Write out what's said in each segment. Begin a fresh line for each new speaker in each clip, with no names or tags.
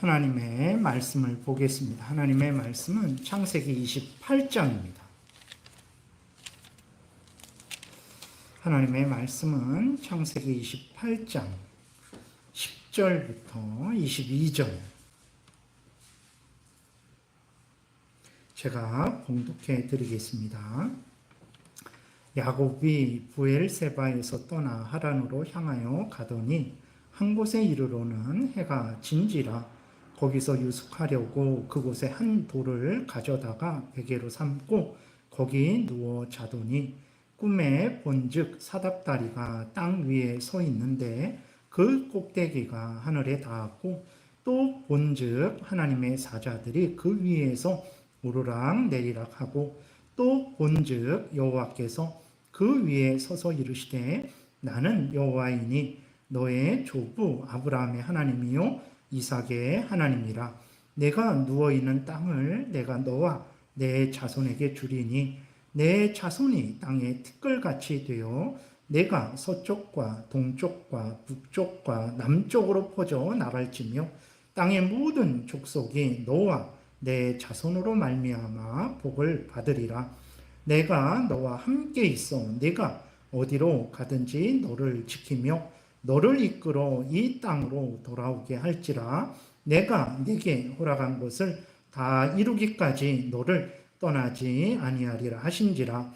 하나님의 말씀을 보겠습니다. 하나님의 말씀은 창세기 28장입니다. 하나님의 말씀은 창세기 28장 10절부터 22절 제가 봉독해 드리겠습니다. 야곱이 브엘세바에서 떠나 하란으로 향하여 가더니 한 곳에 이르러는 해가 진지라 거기서 유숙하려고 그곳에 한 돌을 가져다가 베개로 삼고 거기 누워 자더니 꿈에 본즉 사닥다리가 땅 위에 서 있는데 그 꼭대기가 하늘에 닿았고 또 본즉 하나님의 사자들이 그 위에서 오르락 내리락 하고 또 본즉 여호와께서 그 위에 서서 이르시되 나는 여호와이니 너의 조부 아브라함의 하나님이요 이삭의 하나님이라. 내가 누워있는 땅을 내가 너와 내 자손에게 주리니 내 자손이 땅의 티끌같이 되어 내가 서쪽과 동쪽과 북쪽과 남쪽으로 퍼져 나갈지며 땅의 모든 족속이 너와 내 자손으로 말미암아 복을 받으리라. 내가 너와 함께 있어 내가 어디로 가든지 너를 지키며 너를 이끌어 이 땅으로 돌아오게 할지라. 내가 네게 허락한 것을 다 이루기까지 너를 떠나지 아니하리라 하신지라.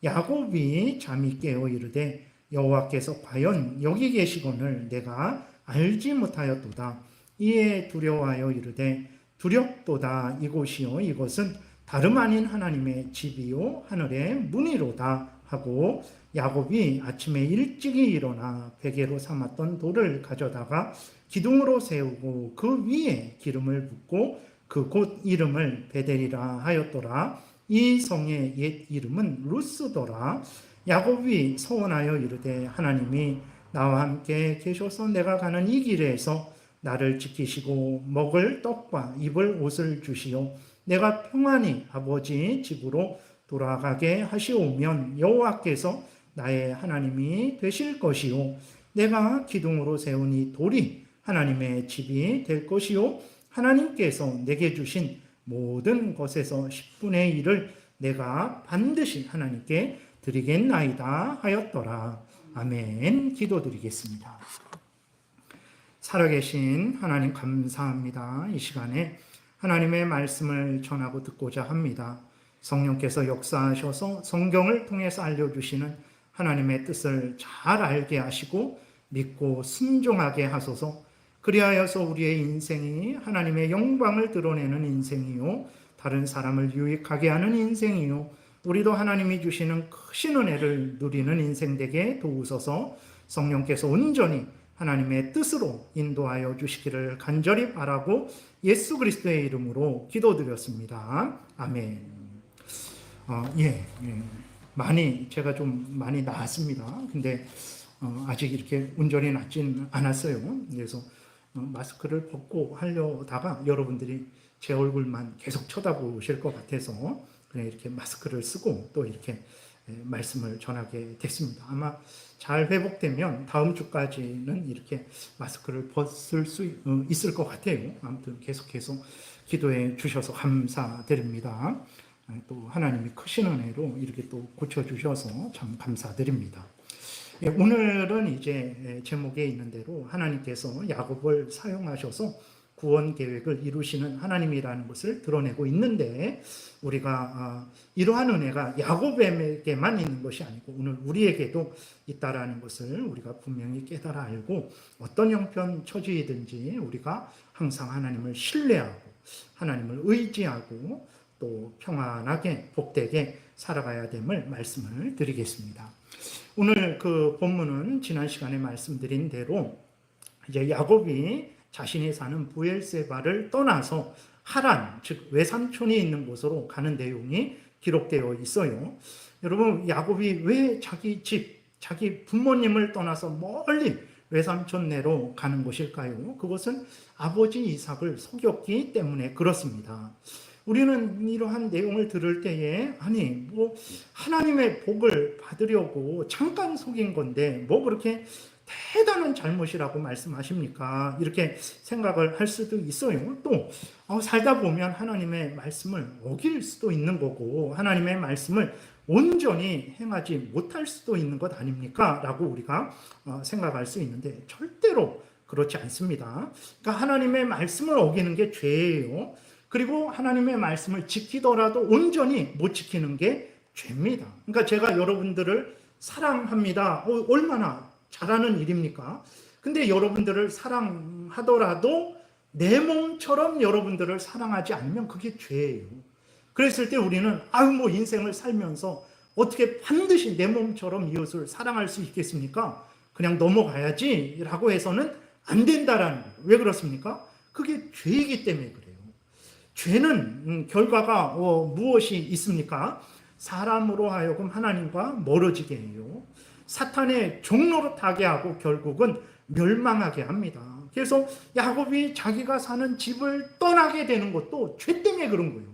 야곱이 잠이 깨어 이르되 여호와께서 과연 여기 계시거늘 내가 알지 못하였도다. 이에 두려워하여 이르되 두렵도다. 이곳이요 이것은 다름 아닌 하나님의 집이요 하늘의 문이로다 하고 야곱이 아침에 일찍이 일어나 베개로 삼았던 돌을 가져다가 기둥으로 세우고 그 위에 기름을 붓고 그 곳 이름을 베델이라 하였더라. 이 성의 옛 이름은 루스더라. 야곱이 서원하여 이르되 하나님이 나와 함께 계셔서 내가 가는 이 길에서 나를 지키시고 먹을 떡과 입을 옷을 주시오 내가 평안히 아버지 집으로 돌아가게 하시오면 여호와께서 나의 하나님이 되실 것이요 내가 기둥으로 세운 이 돌이 하나님의 집이 될 것이요 하나님께서 내게 주신 모든 것에서 10분의 1을 내가 반드시 하나님께 드리겠나이다 하였더라. 아멘. 기도드리겠습니다. 살아계신 하나님 감사합니다. 이 시간에 하나님의 말씀을 전하고 듣고자 합니다. 성령께서 역사하셔서 성경을 통해서 알려주시는 하나님의 뜻을 잘 알게 하시고 믿고 순종하게 하소서. 그리하여서 우리의 인생이 하나님의 영광을 드러내는 인생이요 다른 사람을 유익하게 하는 인생이요 우리도 하나님이 주시는 크신 은혜를 누리는 인생 되게 도우소서. 성령께서 온전히 하나님의 뜻으로 인도하여 주시기를 간절히 바라고 예수 그리스도의 이름으로 기도드렸습니다. 아멘. 제가 좀 많이 나았습니다. 근데 아직 이렇게 온전히 낫진 않았어요. 그래서 마스크를 벗고 하려다가 여러분들이 제 얼굴만 계속 쳐다보실 것 같아서 그냥 이렇게 마스크를 쓰고 또 이렇게 말씀을 전하게 됐습니다. 아마 잘 회복되면 다음 주까지는 이렇게 마스크를 벗을 수 있을 것 같아요. 아무튼 계속해서 기도해 주셔서 감사드립니다. 또 하나님이 크신 은혜로 이렇게 또 고쳐주셔서 참 감사드립니다. 오늘은 이제 제목에 있는 대로 하나님께서 야곱을 사용하셔서 구원 계획을 이루시는 하나님이라는 것을 드러내고 있는데 우리가 이러한 은혜가 야곱에게만 있는 것이 아니고 오늘 우리에게도 있다라는 것을 우리가 분명히 깨달아 알고 어떤 형편 처지이든지 우리가 항상 하나님을 신뢰하고 하나님을 의지하고 또 평안하게 복되게 살아가야 됨을 말씀을 드리겠습니다. 오늘 그 본문은 지난 시간에 말씀드린 대로 이제 야곱이 자신이 사는 브엘세바를 떠나서 하란, 즉 외삼촌이 있는 곳으로 가는 내용이 기록되어 있어요. 여러분, 야곱이 왜 자기 집, 자기 부모님을 떠나서 멀리 외삼촌네로 가는 것일까요? 그것은 아버지 이삭을 속였기 때문에 그렇습니다. 우리는 이러한 내용을 들을 때에 하나님의 복을 받으려고 잠깐 속인 건데 뭐 그렇게 대단한 잘못이라고 말씀하십니까? 이렇게 생각을 할 수도 있어요. 또 살다 보면 하나님의 말씀을 어길 수도 있는 거고 하나님의 말씀을 온전히 행하지 못할 수도 있는 것 아닙니까? 라고 우리가 생각할 수 있는데 절대로 그렇지 않습니다. 그러니까 하나님의 말씀을 어기는 게 죄예요. 그리고 하나님의 말씀을 지키더라도 온전히 못 지키는 게 죄입니다. 그러니까 제가 여러분들을 사랑합니다. 얼마나 잘하는 일입니까? 근데 여러분들을 사랑하더라도 내 몸처럼 여러분들을 사랑하지 않으면 그게 죄예요. 그랬을 때 우리는 인생을 살면서 어떻게 반드시 내 몸처럼 이웃을 사랑할 수 있겠습니까? 그냥 넘어가야지 라고 해서는 안 된다라는 거예요. 왜 그렇습니까? 그게 죄이기 때문에 그래요. 죄는 결과가 무엇이 있습니까? 사람으로 하여금 하나님과 멀어지게 해요. 사탄의 종로로 타게 하고 결국은 멸망하게 합니다. 그래서 야곱이 자기가 사는 집을 떠나게 되는 것도 죄 때문에 그런 거예요.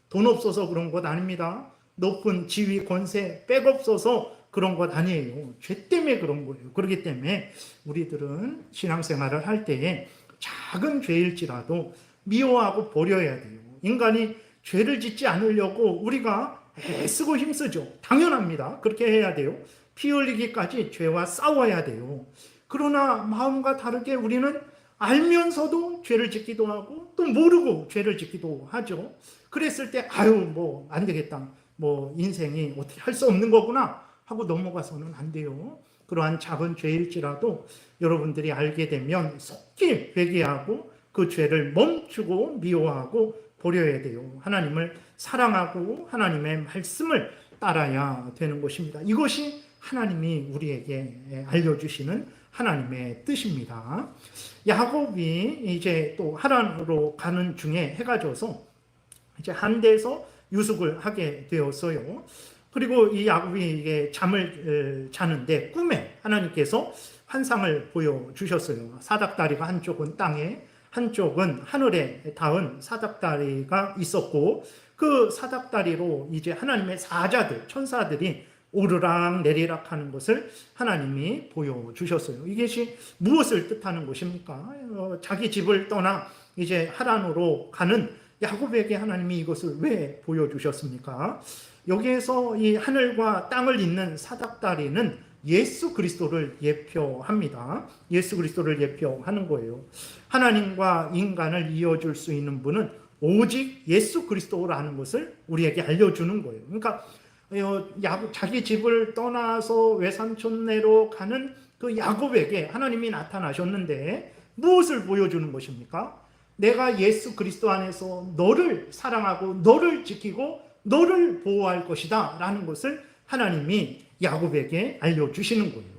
돈 없어서 그런 것 아닙니다. 높은 지위, 권세, 백 없어서 그런 것 아니에요. 죄 때문에 그런 거예요. 그렇기 때문에 우리들은 신앙생활을 할 때에 작은 죄일지라도 미워하고 버려야 돼요. 인간이 죄를 짓지 않으려고 우리가 애쓰고 힘쓰죠. 당연합니다. 그렇게 해야 돼요. 피 흘리기까지 죄와 싸워야 돼요. 그러나 마음과 다르게 우리는 알면서도 죄를 짓기도 하고 또 모르고 죄를 짓기도 하죠. 그랬을 때 안 되겠다. 인생이 어떻게 할 수 없는 거구나 하고 넘어가서는 안 돼요. 그러한 작은 죄일지라도 여러분들이 알게 되면 속히 회개하고 그 죄를 멈추고 미워하고 버려야 돼요. 하나님을 사랑하고 하나님의 말씀을 따라야 되는 것입니다. 이것이 하나님이 우리에게 알려주시는 하나님의 뜻입니다. 야곱이 이제 또 하란으로 가는 중에 해가 져서 이제 한대에서 유숙을 하게 되었어요. 그리고 이 야곱이 이게 잠을 자는데 꿈에 하나님께서 환상을 보여주셨어요. 사닥다리가 한쪽은 땅에 한쪽은 하늘에 닿은 사닥다리가 있었고 그 사닥다리로 이제 하나님의 사자들, 천사들이 오르락 내리락 하는 것을 하나님이 보여주셨어요. 이것이 무엇을 뜻하는 것입니까? 자기 집을 떠나 이제 하란으로 가는 야곱에게 하나님이 이것을 왜 보여주셨습니까? 여기에서 이 하늘과 땅을 잇는 사닥다리는 예수 그리스도를 예표합니다. 예수 그리스도를 예표하는 거예요. 하나님과 인간을 이어줄 수 있는 분은 오직 예수 그리스도라는 것을 우리에게 알려주는 거예요. 그러니까 자기 집을 떠나서 외삼촌네로 가는 그 야곱에게 하나님이 나타나셨는데 무엇을 보여주는 것입니까? 내가 예수 그리스도 안에서 너를 사랑하고 너를 지키고 너를 보호할 것이다 라는 것을 하나님이 야곱에게 알려주시는 거예요.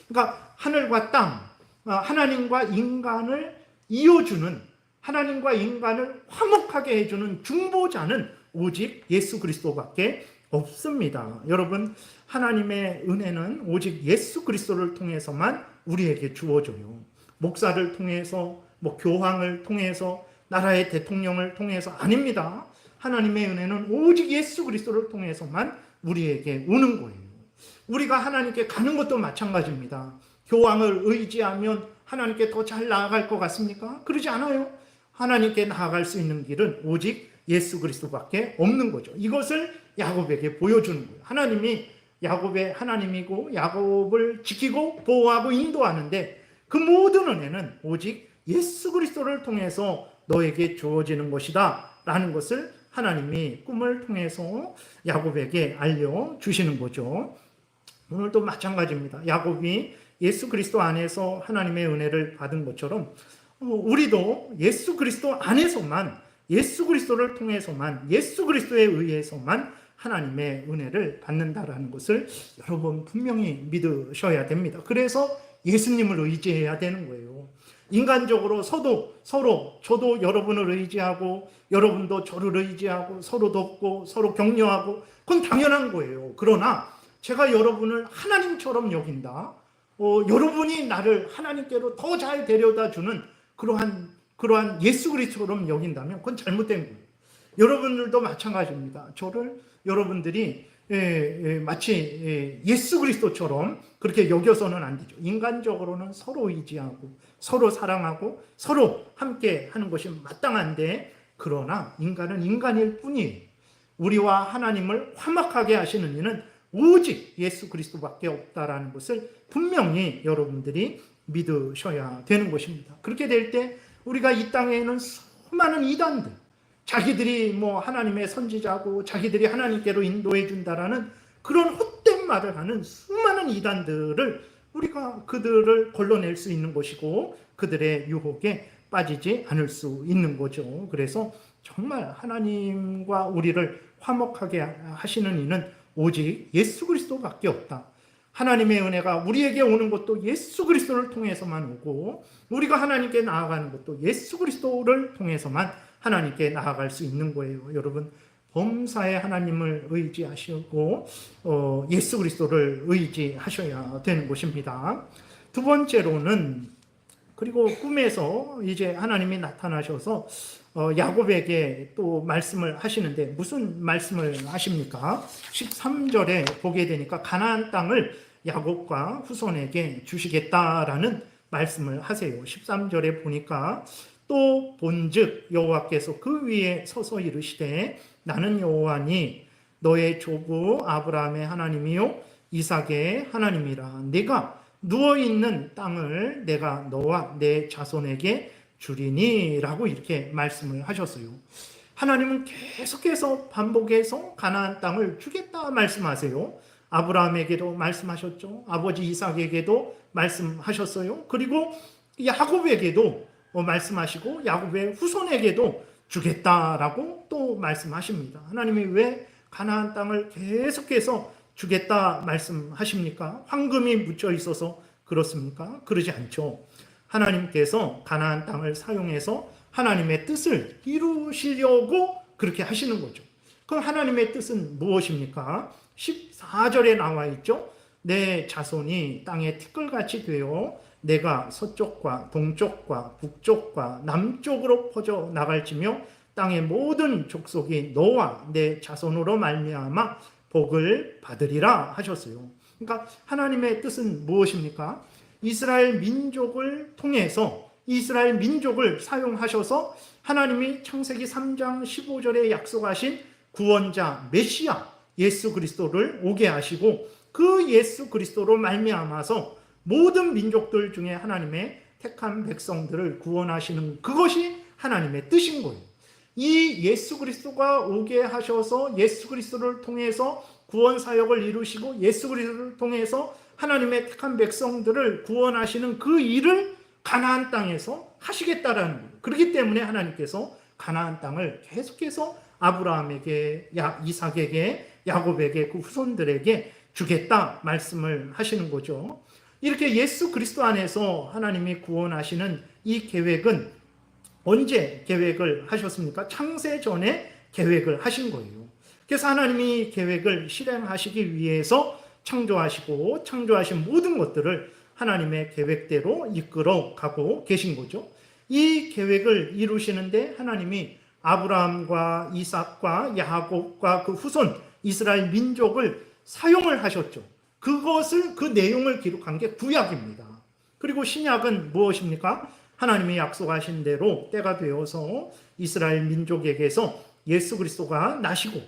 그러니까 하늘과 땅, 하나님과 인간을 이어주는, 하나님과 인간을 화목하게 해주는 중보자는 오직 예수 그리스도밖에 없습니다. 여러분, 하나님의 은혜는 오직 예수 그리스도를 통해서만 우리에게 주어져요. 목사를 통해서, 교황을 통해서, 나라의 대통령을 통해서 아닙니다. 하나님의 은혜는 오직 예수 그리스도를 통해서만 우리에게 오는 거예요. 우리가 하나님께 가는 것도 마찬가지입니다. 교황을 의지하면 하나님께 더 잘 나아갈 것 같습니까? 그러지 않아요. 하나님께 나아갈 수 있는 길은 오직 예수 그리스도밖에 없는 거죠. 이것을 야곱에게 보여주는 거예요. 하나님이 야곱의 하나님이고 야곱을 지키고 보호하고 인도하는데 그 모든 은혜는 오직 예수 그리스도를 통해서 너에게 주어지는 것이다 라는 것을 하나님이 꿈을 통해서 야곱에게 알려주시는 거죠. 오늘도 마찬가지입니다. 야곱이 예수 그리스도 안에서 하나님의 은혜를 받은 것처럼 우리도 예수 그리스도 안에서만, 예수 그리스도를 통해서만, 예수 그리스도에 의해서만 하나님의 은혜를 받는다라는 것을 여러분 분명히 믿으셔야 됩니다. 그래서 예수님을 의지해야 되는 거예요. 인간적으로 서로 저도 여러분을 의지하고 여러분도 저를 의지하고 서로 돕고 서로 격려하고 그건 당연한 거예요. 그러나 제가 여러분을 하나님처럼 여긴다. 여러분이 나를 하나님께로 더 잘 데려다 주는 그러한 예수 그리스도처럼 여긴다면 그건 잘못된 거예요. 여러분들도 마찬가지입니다. 저를 여러분들이 마치 예수 그리스도처럼 그렇게 여겨서는 안 되죠. 인간적으로는 서로 의지하고 서로 사랑하고 서로 함께 하는 것이 마땅한데, 그러나 인간은 인간일 뿐이에요. 우리와 하나님을 화목하게 하시는 이는 오직 예수 그리스도밖에 없다라는 것을 분명히 여러분들이 믿으셔야 되는 것입니다. 그렇게 될 때 우리가 이 땅에는 수많은 이단들, 자기들이 뭐 하나님의 선지자고 자기들이 하나님께로 인도해 준다라는 그런 헛된 말을 하는 수많은 이단들을 우리가 그들을 걸러낼 수 있는 것이고 그들의 유혹에 빠지지 않을 수 있는 거죠. 그래서 정말 하나님과 우리를 화목하게 하시는 이는 오직 예수 그리스도밖에 없다. 하나님의 은혜가 우리에게 오는 것도 예수 그리스도를 통해서만 오고, 우리가 하나님께 나아가는 것도 예수 그리스도를 통해서만 하나님께 나아갈 수 있는 거예요. 여러분, 범사에 하나님을 의지하시고 예수 그리스도를 의지하셔야 되는 것입니다. 두 번째로는, 그리고 꿈에서 이제 하나님이 나타나셔서 야곱에게 또 말씀을 하시는데, 무슨 말씀을 하십니까? 13절에 보게 되니까 가나안 땅을 야곱과 후손에게 주시겠다라는 말씀을 하세요. 13절에 보니까 또 본즉 여호와께서 그 위에 서서 이르시되 나는 여호와니 너의 조부 아브라함의 하나님이요 이삭의 하나님이라. 네가 누워있는 땅을 내가 너와 내 자손에게 주리니 라고 이렇게 말씀을 하셨어요. 하나님은 계속해서 반복해서 가나안 땅을 주겠다 말씀하세요. 아브라함에게도 말씀하셨죠. 아버지 이삭에게도 말씀하셨어요. 그리고 야곱에게도 말씀하시고 야곱의 후손에게도 주겠다라고 또 말씀하십니다. 하나님이 왜 가나안 땅을 계속해서 주겠다 말씀하십니까? 황금이 묻혀 있어서 그렇습니까? 그러지 않죠. 하나님께서 가나안 땅을 사용해서 하나님의 뜻을 이루시려고 그렇게 하시는 거죠. 그럼 하나님의 뜻은 무엇입니까? 14절에 나와 있죠. 내 자손이 땅의 티끌같이 되어 내가 서쪽과 동쪽과 북쪽과 남쪽으로 퍼져 나갈지며 땅의 모든 족속이 너와 내 자손으로 말미암아 복을 받으리라 하셨어요. 그러니까 하나님의 뜻은 무엇입니까? 이스라엘 민족을 통해서 이스라엘 민족을 사용하셔서 하나님이 창세기 3장 15절에 약속하신 구원자 메시아 예수 그리스도를 오게 하시고, 그 예수 그리스도로 말미암아서 모든 민족들 중에 하나님의 택한 백성들을 구원하시는 그것이 하나님의 뜻인 거예요. 이 예수 그리스도가 오게 하셔서 예수 그리스도를 통해서 구원 사역을 이루시고 예수 그리스도를 통해서 하나님의 택한 백성들을 구원하시는 그 일을 가나안 땅에서 하시겠다라는 거예요. 그렇기 때문에 하나님께서 가나안 땅을 계속해서 아브라함에게, 이삭에게, 야곱에게, 그 후손들에게 주겠다 말씀을 하시는 거죠. 이렇게 예수 그리스도 안에서 하나님이 구원하시는 이 계획은 언제 계획을 하셨습니까? 창세 전에 계획을 하신 거예요. 그래서 하나님이 계획을 실행하시기 위해서 창조하시고 창조하신 모든 것들을 하나님의 계획대로 이끌어 가고 계신 거죠. 이 계획을 이루시는데 하나님이 아브라함과 이삭과 야곱과 그 후손 이스라엘 민족을 사용을 하셨죠. 그 내용을 기록한 게 구약입니다. 그리고 신약은 무엇입니까? 하나님이 약속하신 대로 때가 되어서 이스라엘 민족에게서 예수 그리스도가 나시고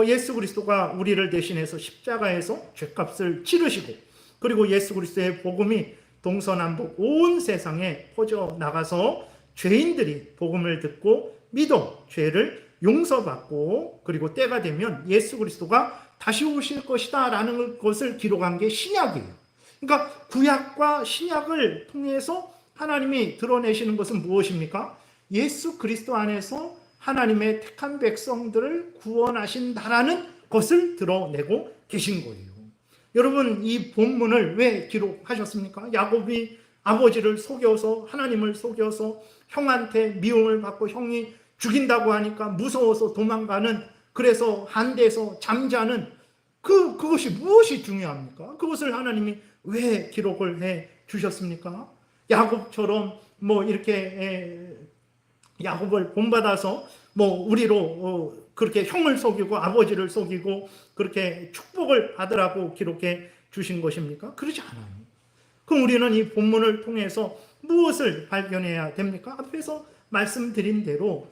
예수 그리스도가 우리를 대신해서 십자가에서 죄값을 치르시고, 그리고 예수 그리스도의 복음이 동서남북 온 세상에 퍼져 나가서 죄인들이 복음을 듣고 믿어 죄를 용서받고, 그리고 때가 되면 예수 그리스도가 다시 오실 것이다 라는 것을 기록한 게 신약이에요. 그러니까 구약과 신약을 통해서 하나님이 드러내시는 것은 무엇입니까? 예수 그리스도 안에서 하나님의 택한 백성들을 구원하신다라는 것을 드러내고 계신 거예요. 여러분, 이 본문을 왜 기록하셨습니까? 야곱이 아버지를 속여서, 하나님을 속여서 형한테 미움을 받고 형이 죽인다고 하니까 무서워서 도망가는, 그래서 한데서 잠자는 그것이 무엇이 중요합니까? 그것을 하나님이 왜 기록을 해 주셨습니까? 야곱처럼 이렇게 야곱을 본받아서 뭐 우리로 그렇게 형을 속이고 아버지를 속이고 그렇게 축복을 받으라고 기록해 주신 것입니까? 그러지 않아요. 그럼 우리는 이 본문을 통해서 무엇을 발견해야 됩니까? 앞에서 말씀드린 대로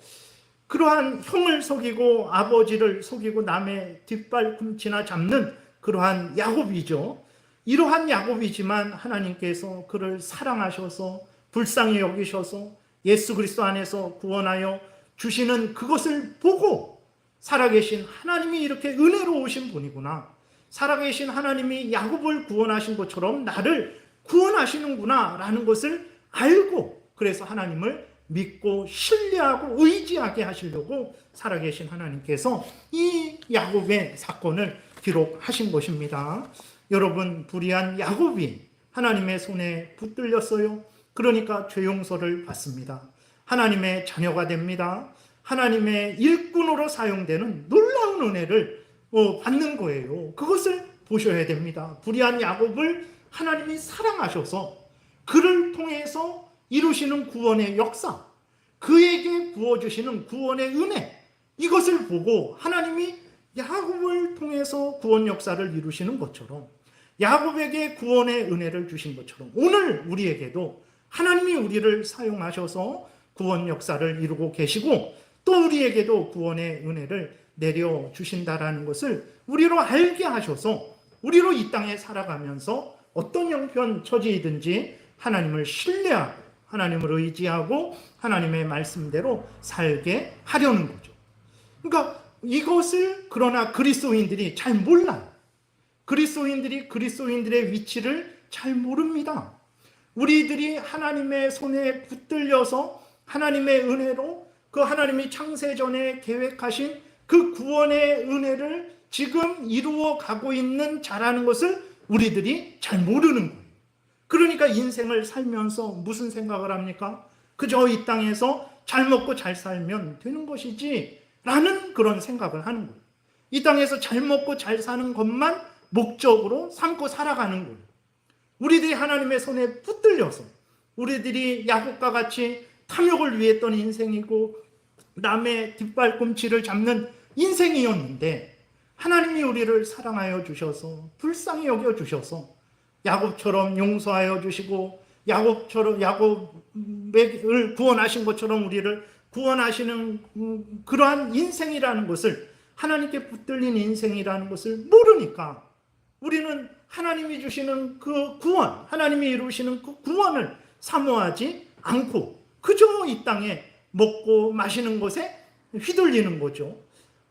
그러한 형을 속이고 아버지를 속이고 남의 뒷발꿈치나 잡는 그러한 야곱이죠. 이러한 야곱이지만 하나님께서 그를 사랑하셔서 불쌍히 여기셔서 예수 그리스도 안에서 구원하여 주시는 그것을 보고 살아계신 하나님이 이렇게 은혜로우신 분이구나. 살아계신 하나님이 야곱을 구원하신 것처럼 나를 구원하시는구나 라는 것을 알고 그래서 하나님을 믿고 신뢰하고 의지하게 하시려고 살아계신 하나님께서 이 야곱의 사건을 기록하신 것입니다. 여러분, 불의한 야곱이 하나님의 손에 붙들렸어요. 그러니까 죄 용서를 받습니다. 하나님의 자녀가 됩니다. 하나님의 일꾼으로 사용되는 놀라운 은혜를 받는 거예요. 그것을 보셔야 됩니다. 불의한 야곱을 하나님이 사랑하셔서 그를 통해서 이루시는 구원의 역사, 그에게 부어주시는 구원의 은혜, 이것을 보고 하나님이 야곱을 통해서 구원 역사를 이루시는 것처럼 야곱에게 구원의 은혜를 주신 것처럼 오늘 우리에게도 하나님이 우리를 사용하셔서 구원 역사를 이루고 계시고 또 우리에게도 구원의 은혜를 내려주신다라는 것을 우리로 알게 하셔서 우리로 이 땅에 살아가면서 어떤 형편 처지이든지 하나님을 신뢰하고 하나님을 의지하고 하나님의 말씀대로 살게 하려는 거죠. 그러니까 이것을 그러나 그리스도인들이 잘 몰라요. 그리스도인들의 위치를 잘 모릅니다. 우리들이 하나님의 손에 붙들려서 하나님의 은혜로 그 하나님이 창세전에 계획하신 그 구원의 은혜를 지금 이루어 가고 있는 자라는 것을 우리들이 잘 모르는 거예요. 그러니까 인생을 살면서 무슨 생각을 합니까? 그저 이 땅에서 잘 먹고 잘 살면 되는 것이지 라는 그런 생각을 하는 거예요. 이 땅에서 잘 먹고 잘 사는 것만 목적으로 삼고 살아가는 거예요. 우리들이 하나님의 손에 붙들려서 우리들이 야곱과 같이 탐욕을 위했던 인생이고 남의 뒷발꿈치를 잡는 인생이었는데 하나님이 우리를 사랑하여 주셔서 불쌍히 여겨 주셔서 야곱처럼 용서하여 주시고 야곱을 구원하신 것처럼 우리를 구원하시는 그러한 인생이라는 것을 하나님께 붙들린 인생이라는 것을 모르니까 우리는 하나님이 주시는 그 구원, 하나님이 이루시는 그 구원을 사모하지 않고 그저 이 땅에 먹고 마시는 것에 휘둘리는 거죠.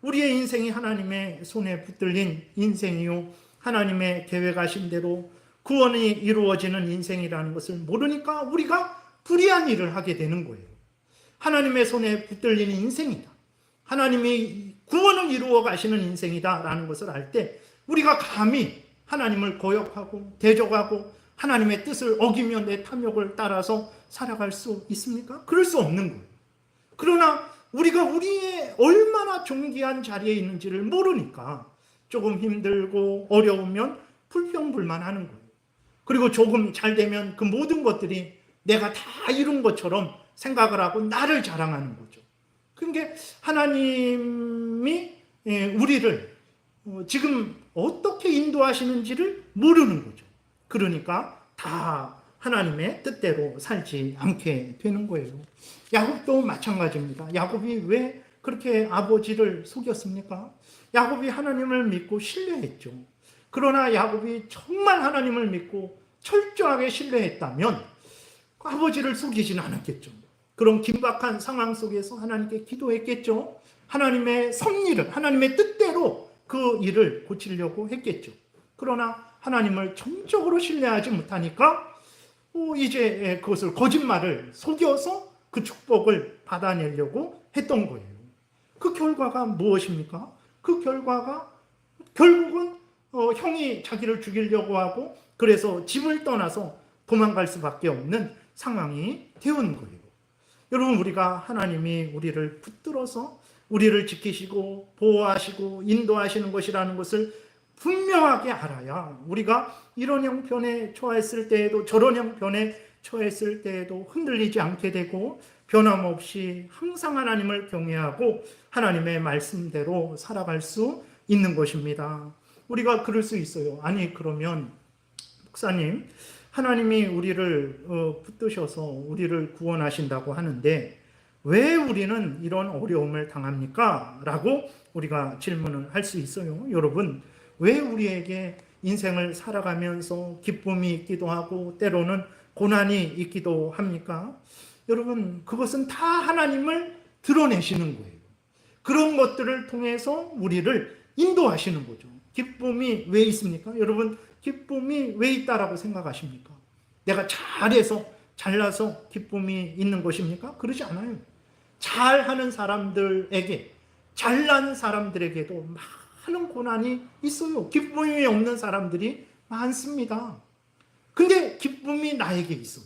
우리의 인생이 하나님의 손에 붙들린 인생이요 하나님의 계획하신 대로 구원이 이루어지는 인생이라는 것을 모르니까 우리가 불의한 일을 하게 되는 거예요. 하나님의 손에 붙들린 인생이다. 하나님이 구원을 이루어 가시는 인생이다 라는 것을 알 때 우리가 감히 하나님을 거역하고 대적하고 하나님의 뜻을 어기며 내 탐욕을 따라서 살아갈 수 있습니까? 그럴 수 없는 거예요. 그러나 우리가 우리의 얼마나 존귀한 자리에 있는지를 모르니까 조금 힘들고 어려우면 불평불만하는 거예요. 그리고 조금 잘 되면 그 모든 것들이 내가 다 이룬 것처럼 생각을 하고 나를 자랑하는 거죠. 그러니까 하나님이 우리를 지금 어떻게 인도하시는지를 모르는 거죠. 그러니까 다 하나님의 뜻대로 살지 않게 되는 거예요. 야곱도 마찬가지입니다. 야곱이 왜 그렇게 아버지를 속였습니까? 야곱이 하나님을 믿고 신뢰했죠. 그러나 야곱이 정말 하나님을 믿고 철저하게 신뢰했다면 아버지를 속이지는 않았겠죠. 그런 긴박한 상황 속에서 하나님께 기도했겠죠. 하나님의 섭리를, 하나님의 뜻대로 그 일을 고치려고 했겠죠. 그러나 하나님을 전적으로 신뢰하지 못하니까 이제 그것을 거짓말을 속여서 그 축복을 받아내려고 했던 거예요. 그 결과가 무엇입니까? 그 결과가 결국은 형이 자기를 죽이려고 하고 그래서 집을 떠나서 도망갈 수밖에 없는 상황이 되온 거예요. 여러분, 우리가 하나님이 우리를 붙들어서 우리를 지키시고 보호하시고 인도하시는 것이라는 것을 분명하게 알아야 우리가 이런 형편에 처했을 때에도 저런 형편에 처했을 때에도 흔들리지 않게 되고 변함없이 항상 하나님을 경외하고 하나님의 말씀대로 살아갈 수 있는 것입니다. 우리가 그럴 수 있어요. 아니 그러면 목사님, 하나님이 우리를 붙드셔서 우리를 구원하신다고 하는데 왜 우리는 이런 어려움을 당합니까? 라고 우리가 질문을 할 수 있어요. 여러분, 왜 우리에게 인생을 살아가면서 기쁨이 있기도 하고 때로는 고난이 있기도 합니까? 여러분, 그것은 다 하나님을 드러내시는 거예요. 그런 것들을 통해서 우리를 인도하시는 거죠. 기쁨이 왜 있습니까? 여러분, 기쁨이 왜 있다라고 생각하십니까? 내가 잘해서 잘나서 기쁨이 있는 것입니까? 그러지 않아요. 잘하는 사람들에게, 잘난 사람들에게도 많은 고난이 있어요. 기쁨이 없는 사람들이 많습니다. 근데 기쁨이 나에게 있어요.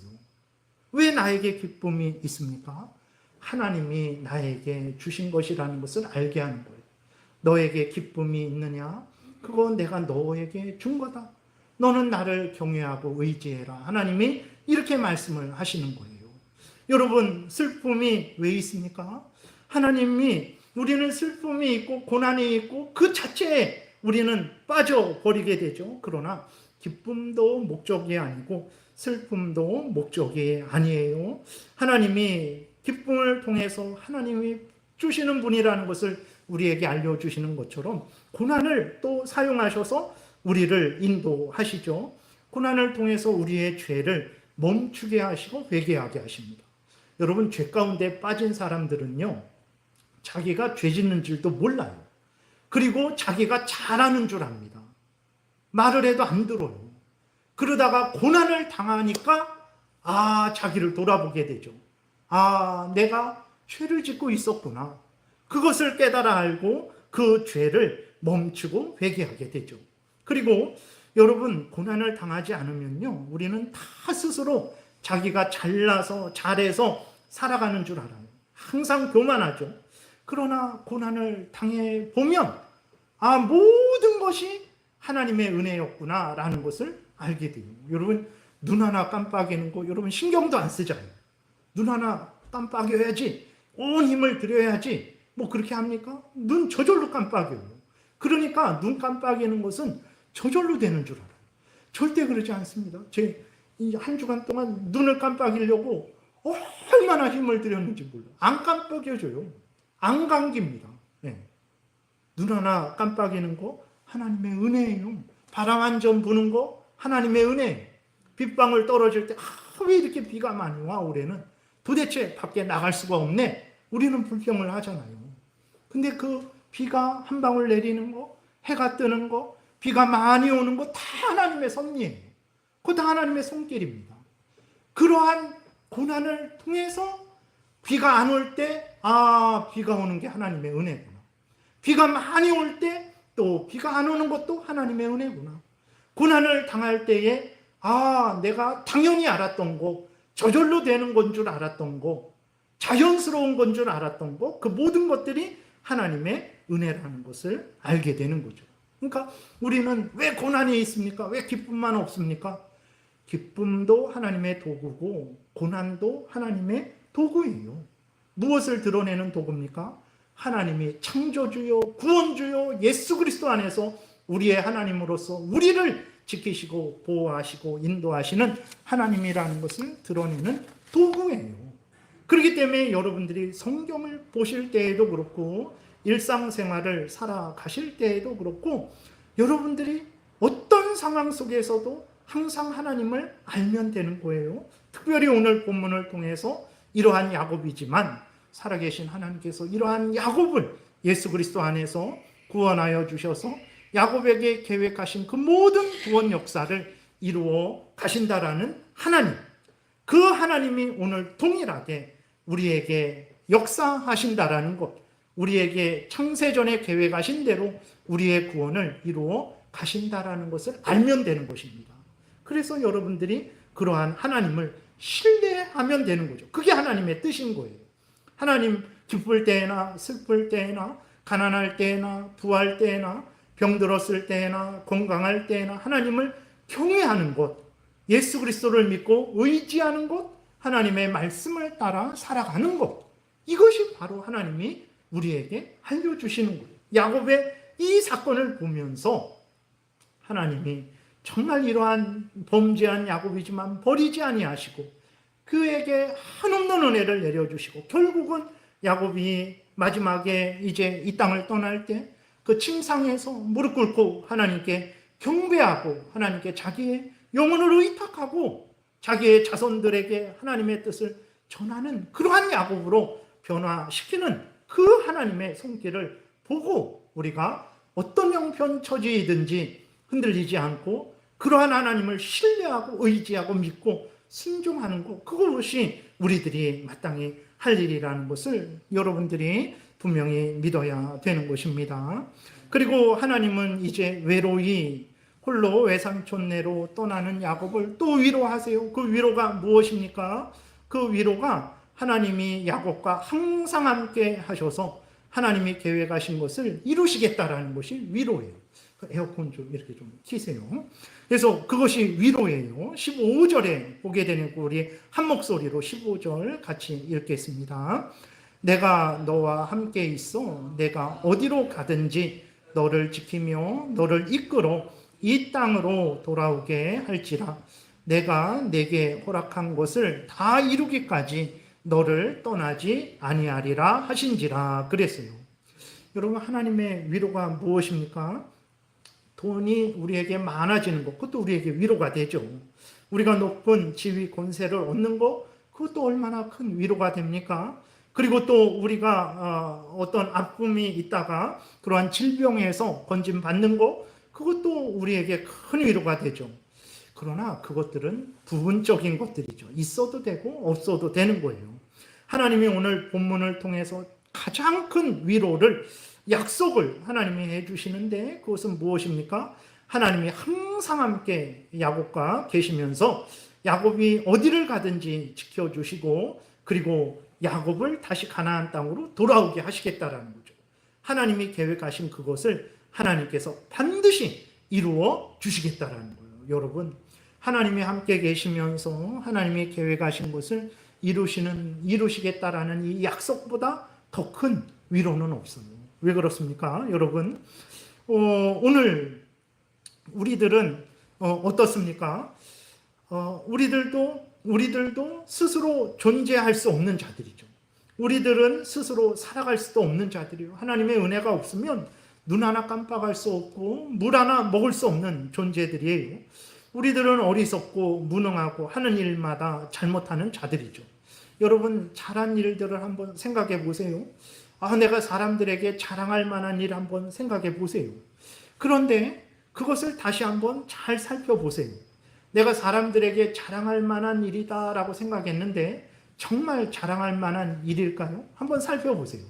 왜 나에게 기쁨이 있습니까? 하나님이 나에게 주신 것이라는 것을 알게 하는 거예요. 너에게 기쁨이 있느냐? 그건 내가 너에게 준 거다. 너는 나를 경외하고 의지해라. 하나님이 이렇게 말씀을 하시는 거예요. 여러분, 슬픔이 왜 있습니까? 하나님이 우리는 슬픔이 있고 고난이 있고 그 자체에 우리는 빠져버리게 되죠. 그러나 기쁨도 목적이 아니고 슬픔도 목적이 아니에요. 하나님이 기쁨을 통해서 하나님이 주시는 분이라는 것을 우리에게 알려주시는 것처럼 고난을 또 사용하셔서 우리를 인도하시죠. 고난을 통해서 우리의 죄를 멈추게 하시고 회개하게 하십니다. 여러분, 죄 가운데 빠진 사람들은요, 자기가 죄 짓는 줄도 몰라요. 그리고 자기가 잘하는 줄 압니다. 말을 해도 안 들어요. 그러다가 고난을 당하니까 자기를 돌아보게 되죠. 내가 죄를 짓고 있었구나. 그것을 깨달아 알고 그 죄를 멈추고 회개하게 되죠. 그리고 여러분, 고난을 당하지 않으면요, 우리는 다 스스로 자기가 잘나서 잘해서 살아가는 줄 알아요. 항상 교만하죠. 그러나 고난을 당해 보면 모든 것이 하나님의 은혜였구나 라는 것을 알게 돼요. 여러분, 눈 하나 깜빡이는 거 여러분 신경도 안 쓰잖아요. 눈 하나 깜빡여야지, 온 힘을 들여야지, 뭐 그렇게 합니까? 눈 저절로 깜빡여요. 그러니까 눈 깜빡이는 것은 저절로 되는 줄 알아요. 절대 그러지 않습니다. 제 한 주간 동안 눈을 깜빡이려고 얼마나 힘을 들였는지 몰라요. 안 깜빡여져요. 안 감깁니다. 네. 눈 하나 깜빡이는 거 하나님의 은혜예요. 바람 한 점 부는 거 하나님의 은혜. 빗방울 떨어질 때 왜 이렇게 비가 많이 와 올해는? 도대체 밖에 나갈 수가 없네. 우리는 불평을 하잖아요. 근데 그 비가 한 방울 내리는 거, 해가 뜨는 거, 비가 많이 오는 거 다 하나님의 섭리예요. 그거 다 하나님의 손길입니다. 그러한 고난을 통해서 비가 안 올 때, 비가 오는 게 하나님의 은혜구나. 비가 많이 올 때 또 비가 안 오는 것도 하나님의 은혜구나. 고난을 당할 때에 내가 당연히 알았던 거, 저절로 되는 건 줄 알았던 거, 자연스러운 건 줄 알았던 거, 그 모든 것들이 하나님의 은혜라는 것을 알게 되는 거죠. 그러니까 우리는 왜 고난이 있습니까? 왜 기쁨만 없습니까? 기쁨도 하나님의 도구고 고난도 하나님의 도구예요. 무엇을 드러내는 도구입니까? 하나님이 창조주요, 구원주요, 예수 그리스도 안에서 우리의 하나님으로서 우리를 지키시고 보호하시고 인도하시는 하나님이라는 것을 드러내는 도구예요. 그렇기 때문에 여러분들이 성경을 보실 때에도 그렇고 일상생활을 살아가실 때에도 그렇고 여러분들이 어떤 상황 속에서도 항상 하나님을 알면 되는 거예요. 특별히 오늘 본문을 통해서 이러한 야곱이지만 살아계신 하나님께서 이러한 야곱을 예수 그리스도 안에서 구원하여 주셔서 야곱에게 계획하신 그 모든 구원 역사를 이루어 가신다라는 하나님, 그 하나님이 오늘 동일하게 우리에게 역사하신다라는 것, 우리에게 창세전에 계획하신 대로 우리의 구원을 이루어 가신다라는 것을 알면 되는 것입니다. 그래서 여러분들이 그러한 하나님을 신뢰하면 되는 거죠. 그게 하나님의 뜻인 거예요. 하나님 기쁠 때나 슬플 때나 가난할 때나 부할 때나 병들었을 때나 건강할 때나 하나님을 경외하는 것, 예수 그리스도를 믿고 의지하는 것, 하나님의 말씀을 따라 살아가는 것. 이것이 바로 하나님이 우리에게 알려주시는 거예요. 야곱의 이 사건을 보면서 하나님이 정말 이러한 범죄한 야곱이지만 버리지 아니하시고 그에게 한없는 은혜를 내려주시고 결국은 야곱이 마지막에 이제 이 땅을 떠날 때 그 침상에서 무릎 꿇고 하나님께 경배하고 하나님께 자기의 영혼을 의탁하고 자기의 자손들에게 하나님의 뜻을 전하는 그러한 야곱으로 변화시키는 그 하나님의 손길을 보고 우리가 어떤 형편처지이든지 흔들리지 않고 그러한 하나님을 신뢰하고 의지하고 믿고 순종하는 것, 그것이 우리들이 마땅히 할 일이라는 것을 여러분들이 분명히 믿어야 되는 것입니다. 그리고 하나님은 이제 외로이 홀로 외삼촌네로 떠나는 야곱을 또 위로하세요. 그 위로가 무엇입니까? 그 위로가 하나님이 야곱과 항상 함께 하셔서 하나님이 계획하신 것을 이루시겠다라는 것이 위로예요. 에어컨 좀 이렇게 좀 키세요. 그래서 그것이 위로예요. 15절에 보게 되니까 우리 한 목소리로 15절 같이 읽겠습니다. 내가 너와 함께 있어 내가 어디로 가든지 너를 지키며 너를 이끌어 이 땅으로 돌아오게 할지라. 내가 내게 허락한 것을 다 이루기까지 너를 떠나지 아니하리라 하신지라 그랬어요. 여러분, 하나님의 위로가 무엇입니까? 돈이 우리에게 많아지는 것, 그것도 우리에게 위로가 되죠. 우리가 높은 지위 권세를 얻는 것, 그것도 얼마나 큰 위로가 됩니까? 그리고 또 우리가 어떤 아픔이 있다가 그러한 질병에서 건짐받는 것, 그것도 우리에게 큰 위로가 되죠. 그러나 그것들은 부분적인 것들이죠. 있어도 되고 없어도 되는 거예요. 하나님이 오늘 본문을 통해서 가장 큰 위로를, 약속을 하나님이 해주시는데 그것은 무엇입니까? 하나님이 항상 함께 야곱과 계시면서 야곱이 어디를 가든지 지켜주시고 그리고 야곱을 다시 가나안 땅으로 돌아오게 하시겠다라는 거죠. 하나님이 계획하신 그것을 하나님께서 반드시 이루어 주시겠다라는 거예요. 여러분, 하나님이 함께 계시면서 하나님이 계획하신 것을 이루시겠다라는 이 약속보다 더 큰 위로는 없어요. 왜 그렇습니까? 여러분, 오늘 우리들은 어떻습니까? 우리들도 스스로 존재할 수 없는 자들이죠. 우리들은 스스로 살아갈 수도 없는 자들이에요. 하나님의 은혜가 없으면 눈 하나 깜빡할 수 없고 물 하나 먹을 수 없는 존재들이에요. 우리들은 어리석고 무능하고 하는 일마다 잘못하는 자들이죠. 여러분, 잘한 일들을 한번 생각해 보세요. 내가 사람들에게 자랑할 만한 일 한번 생각해 보세요. 그런데 그것을 다시 한번 잘 살펴보세요. 내가 사람들에게 자랑할 만한 일이다라고 생각했는데 정말 자랑할 만한 일일까요? 한번 살펴보세요.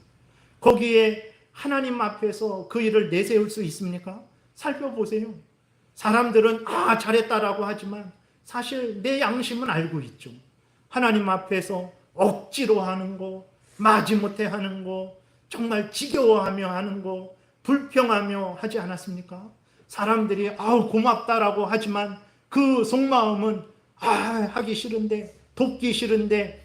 거기에 하나님 앞에서 그 일을 내세울 수 있습니까? 살펴보세요. 사람들은 잘했다라고 하지만 사실 내 양심은 알고 있죠. 하나님 앞에서 억지로 하는 거, 마지못해 하는 거, 정말 지겨워하며 하는 거, 불평하며 하지 않았습니까? 사람들이 고맙다라고 하지만 그 속마음은 하기 싫은데, 돕기 싫은데,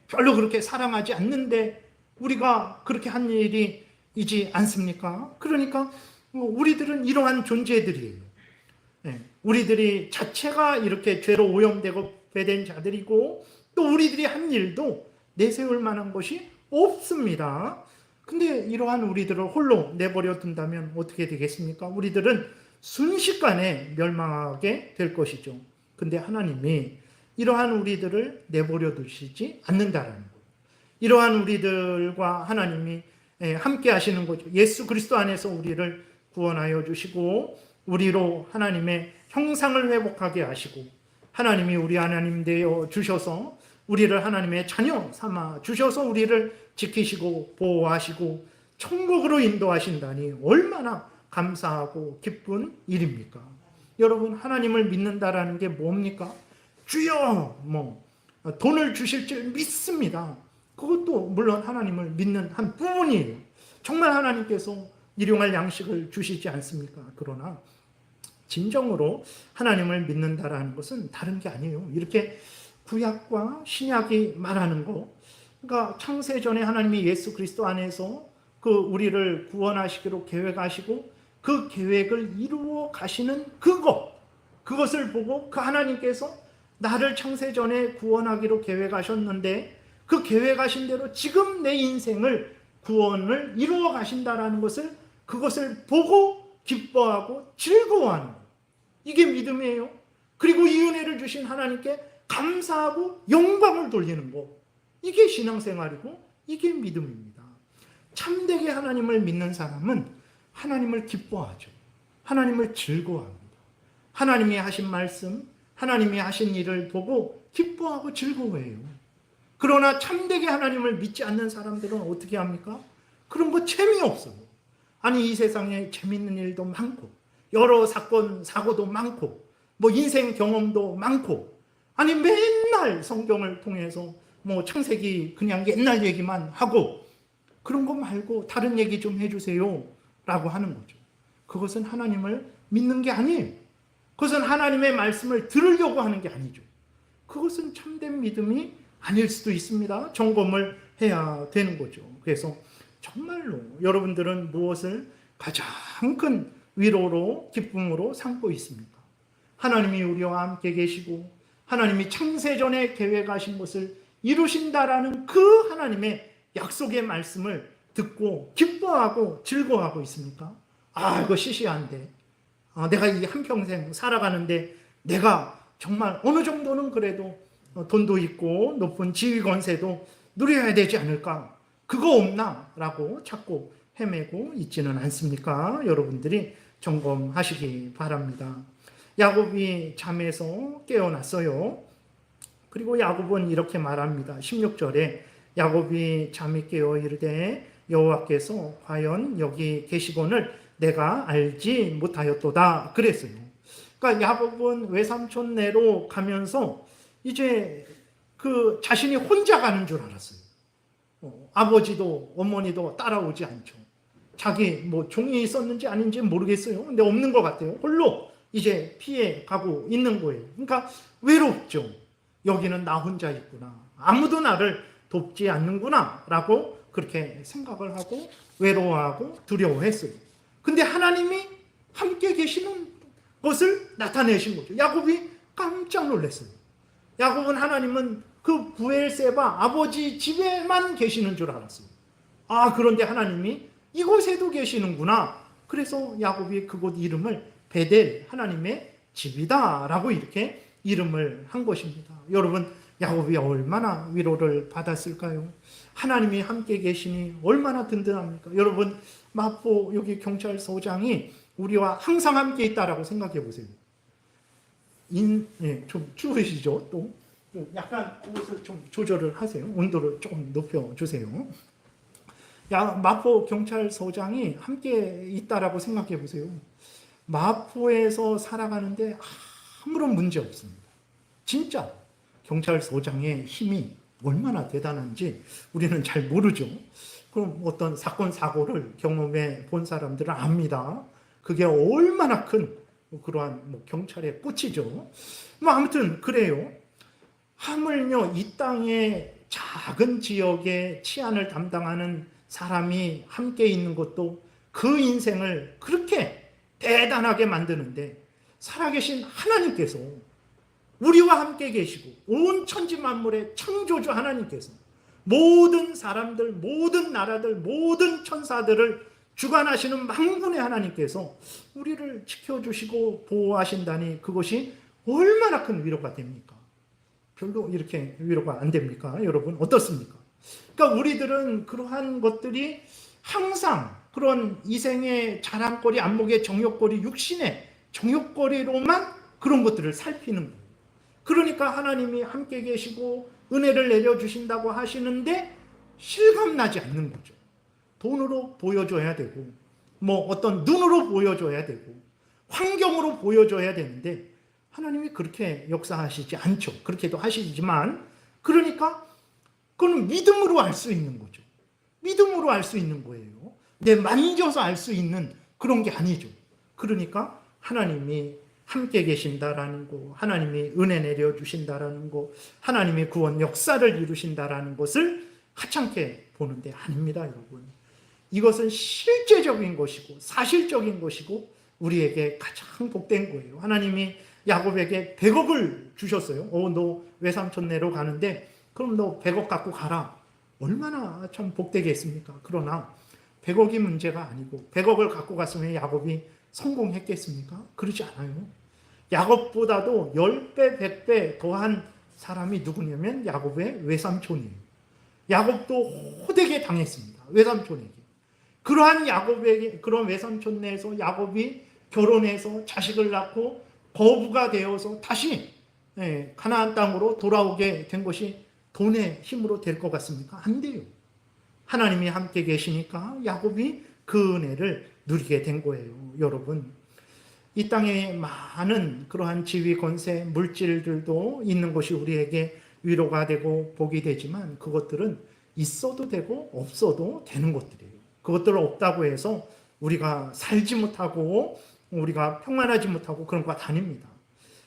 별로 그렇게 사랑하지 않는데 우리가 그렇게 한 일이지 않습니까? 그러니까 우리들은 이러한 존재들이에요. 우리들이 자체가 이렇게 죄로 오염되고 배된 자들이고 또 우리들이 한 일도 내세울 만한 것이 없습니다. 근데 이러한 우리들을 홀로 내버려 둔다면 어떻게 되겠습니까? 우리들은 순식간에 멸망하게 될 것이죠. 근데 하나님이 이러한 우리들을 내버려 두시지 않는다라는 거예요. 이러한 우리들과 하나님이 함께 하시는 거죠. 예수 그리스도 안에서 우리를 구원하여 주시고 우리로 하나님의 형상을 회복하게 하시고 하나님이 우리 하나님 되어 주셔서 우리를 하나님의 자녀 삼아 주셔서 우리를 지키시고 보호하시고 천국으로 인도하신다니 얼마나 감사하고 기쁜 일입니까? 여러분, 하나님을 믿는다라는 게 뭡니까? 주여 돈을 주실 줄 믿습니다. 그것도 물론 하나님을 믿는 한 부분이에요. 정말 하나님께서 일용할 양식을 주시지 않습니까? 그러나 진정으로 하나님을 믿는다라는 것은 다른 게 아니에요. 이렇게 구약과 신약이 말하는 거, 그러니까 창세전에 하나님이 예수 그리스도 안에서 그 우리를 구원하시기로 계획하시고 그 계획을 이루어 가시는 그것을 보고 그 하나님께서 나를 창세전에 구원하기로 계획하셨는데 그 계획하신 대로 지금 내 인생을 구원을 이루어 가신다라는 그것을 보고 기뻐하고 즐거워하는 것. 이게 믿음이에요. 그리고 이 은혜를 주신 하나님께 감사하고 영광을 돌리는 것. 이게 신앙생활이고 이게 믿음입니다. 참되게 하나님을 믿는 사람은 하나님을 기뻐하죠. 하나님을 즐거워합니다. 하나님이 하신 말씀, 하나님이 하신 일을 보고 기뻐하고 즐거워해요. 그러나 참되게 하나님을 믿지 않는 사람들은 어떻게 합니까? 그런 거 재미없어요. 아니 이 세상에 재밌는 일도 많고 여러 사건 사고도 많고 뭐 인생 경험도 많고 아니 맨날 성경을 통해서 뭐 창세기 그냥 옛날 얘기만 하고 그런 거 말고 다른 얘기 좀 해주세요 라고 하는 거죠. 그것은 하나님을 믿는 게 아니에요. 그것은 하나님의 말씀을 들으려고 하는 게 아니죠. 그것은 참된 믿음이 아닐 수도 있습니다. 점검을 해야 되는 거죠. 그래서 정말로 여러분들은 무엇을 가장 큰 위로로 기쁨으로 삼고 있습니까? 하나님이 우리와 함께 계시고 하나님이 창세전에 계획하신 것을 이루신다라는 그 하나님의 약속의 말씀을 듣고 기뻐하고 즐거워하고 있습니까? 이거 시시한데 내가 이 한평생 살아가는데 내가 정말 어느 정도는 그래도 돈도 있고 높은 지위 권세도 누려야 되지 않을까? 그거 없나? 라고 자꾸 헤매고 있지는 않습니까? 여러분들이 점검하시기 바랍니다. 야곱이 잠에서 깨어났어요. 그리고 야곱은 이렇게 말합니다. 16절에 야곱이 잠이 깨어 이르되 여호와께서 과연 여기 계시거늘 내가 알지 못하였도다 그랬어요. 그러니까 야곱은 외삼촌네로 가면서 이제 그 자신이 혼자 가는 줄 알았어요. 아버지도 어머니도 따라오지 않죠. 자기 뭐 종이 있었는지 아닌지 모르겠어요. 근데 없는 것 같아요. 홀로 이제 피해 가고 있는 거예요. 그러니까 외롭죠. 여기는 나 혼자 있구나. 아무도 나를 돕지 않는구나 라고 그렇게 생각을 하고 외로워하고 두려워했어요. 근데 하나님이 함께 계시는 것을 나타내신 거죠. 야곱이 깜짝 놀랐어요. 야곱은 하나님은 그 브엘세바 아버지 집에만 계시는 줄 알았어요. 그런데 하나님이 이곳에도 계시는구나. 그래서 야곱이 그곳 이름을 베델, 하나님의 집이다 라고 이렇게 이름을 한 것입니다. 여러분, 야곱이 얼마나 위로를 받았을까요? 하나님이 함께 계시니 얼마나 든든합니까? 여러분, 마포 여기 경찰서장이 우리와 항상 함께 있다라고 생각해 보세요. 좀 추우시죠? 또 약간 옷을 좀 조절을 하세요. 온도를 조금 높여주세요. 마포 경찰서장이 함께 있다라고 생각해 보세요. 마포에서 살아가는데 아무런 문제 없습니다. 진짜 경찰서장의 힘이 얼마나 대단한지 우리는 잘 모르죠. 그럼 어떤 사건 사고를 경험해 본 사람들은 압니다. 그게 얼마나 큰 그러한 경찰의 꽃이죠. 아무튼 그래요. 하물며 이 땅의 작은 지역의 치안을 담당하는 사람이 함께 있는 것도 그 인생을 그렇게 대단하게 만드는데 살아계신 하나님께서 우리와 함께 계시고 온 천지 만물의 창조주 하나님께서 모든 사람들, 모든 나라들, 모든 천사들을 주관하시는 만군의 하나님께서 우리를 지켜주시고 보호하신다니 그것이 얼마나 큰 위로가 됩니까? 별로 이렇게 위로가 안 됩니까? 여러분 어떻습니까? 그러니까 우리들은 그러한 것들이 항상 그런 이생의 자랑거리, 안목의 정욕거리, 육신의 정욕거리로만 그런 것들을 살피는 거예요. 그러니까 하나님이 함께 계시고 은혜를 내려주신다고 하시는데 실감나지 않는 거죠. 돈으로 보여줘야 되고 뭐 어떤 눈으로 보여줘야 되고 환경으로 보여줘야 되는데 하나님이 그렇게 역사하시지 않죠. 그렇게도 하시지만 그러니까 그건 믿음으로 알 수 있는 거죠. 믿음으로 알 수 있는 거예요. 내 만져서 알 수 있는 그런 게 아니죠. 그러니까 하나님이 함께 계신다라는 거, 하나님이 은혜 내려주신다라는 거, 하나님이 구원 역사를 이루신다라는 것을 하찮게 보는데 아닙니다, 여러분. 이것은 실제적인 것이고 사실적인 것이고 우리에게 가장 복된 거예요. 하나님이 야곱에게 100억을 주셨어요. 너 외삼촌네로 가는데 그럼 너 100억 갖고 가라. 얼마나 참 복되겠습니까? 그러나 100억이 문제가 아니고 100억을 갖고 갔으면 야곱이 성공했겠습니까? 그러지 않아요. 야곱보다도 10배, 100배 더한 사람이 누구냐면 야곱의 외삼촌이에요. 야곱도 호되게 당했습니다. 외삼촌에게. 그러한 야곱에게, 그런 외삼촌네에서 야곱이 결혼해서 자식을 낳고 거부가 되어서 다시 가나안 땅으로 돌아오게 된 것이 돈의 힘으로 될 것 같습니까? 안 돼요. 하나님이 함께 계시니까 야곱이 그 은혜를 누리게 된 거예요. 여러분, 이 땅에 많은 그러한 지위, 권세, 물질들도 있는 것이 우리에게 위로가 되고 복이 되지만 그것들은 있어도 되고 없어도 되는 것들이에요. 그것들 없다고 해서 우리가 살지 못하고 우리가 평안하지 못하고 그런 것 아닙니다.